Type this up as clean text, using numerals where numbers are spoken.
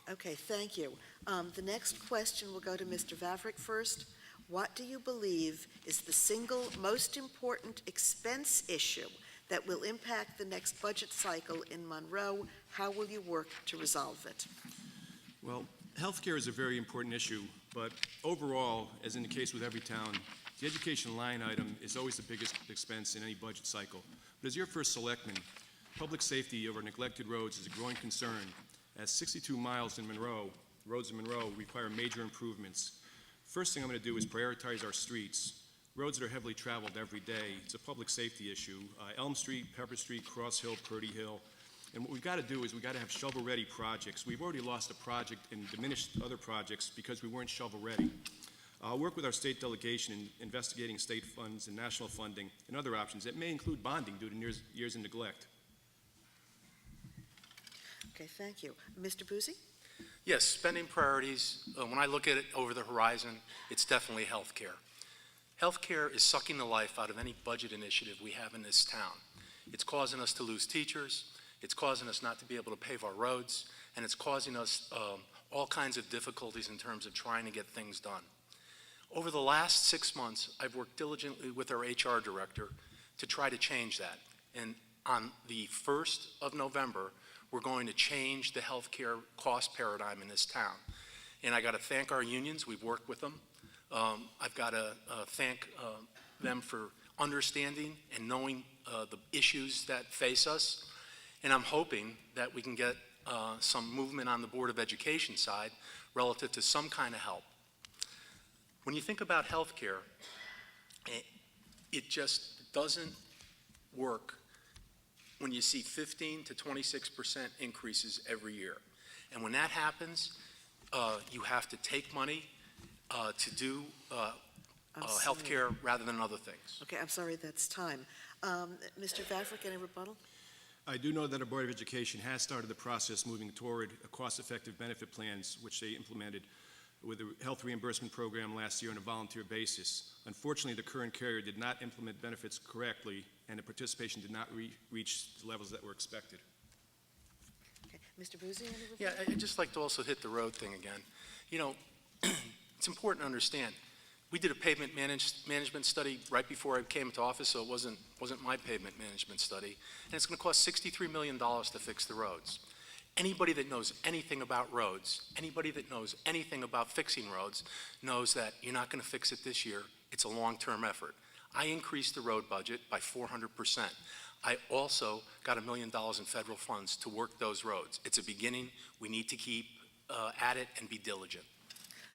Okay, thank you. The next question will go to Mr. Vavrek first. What do you believe is the single most important expense issue that will impact the next budget cycle in Monroe? How will you work to resolve it? Well, healthcare is a very important issue, but overall, as in the case with every town, the education line item is always the biggest expense in any budget cycle. But as your first selectman, public safety over neglected roads is a growing concern, as 62 miles in Monroe, roads in Monroe, require major improvements. First thing I'm going to do is prioritize our streets. Roads that are heavily traveled every day. It's a public safety issue. Elm Street, Pepper Street, Cross Hill, Purdy Hill. And what we've got to do is we've got to have shovel-ready projects. We've already lost a project and diminished other projects because we weren't shovel-ready. I'll work with our state delegation in investigating state funds and national funding and other options that may include bonding due to years of neglect. Okay, thank you. Mr. Buzi? Yes, spending priorities, when I look at it over the horizon, it's definitely healthcare. Healthcare is sucking the life out of any budget initiative we have in this town. It's causing us to lose teachers, it's causing us not to be able to pave our roads, and it's causing us all kinds of difficulties in terms of trying to get things done. Over the last 6 months, I've worked diligently with our HR director to try to change that. And on the 1st of November, we're going to change the healthcare cost paradigm in this town. And I got to thank our unions. We've worked with them. I've got to thank them for understanding and knowing the issues that face us. And I'm hoping that we can get some movement on the Board of Education side relative to some kind of help. When you think about healthcare, it just doesn't work when you see 15 to 26% increases every year. And when that happens, you have to take money to do healthcare rather than other things. Okay, I'm sorry, that's time. Mr. Vavrek, any rebuttal? I do know that our Board of Education has started the process moving toward a cost-effective benefit plans, which they implemented with a health reimbursement program last year on a volunteer basis. Unfortunately, the current carrier did not implement benefits correctly, and the participation did not reach the levels that were expected. Okay. Mr. Buzi, any rebuttal? Yeah, I'd just like to also hit the road thing again. You know, it's important to understand. We did a pavement management study right before I came into office, so it wasn't my pavement management study. And it's going to cost $63 million to fix the roads. Anybody that knows anything about roads, anybody that knows anything about fixing roads, knows that you're not going to fix it this year. It's a long-term effort. I increased the road budget by 400%. I also got $1 million in federal funds to work those roads. It's a beginning. We need to keep at it and be diligent.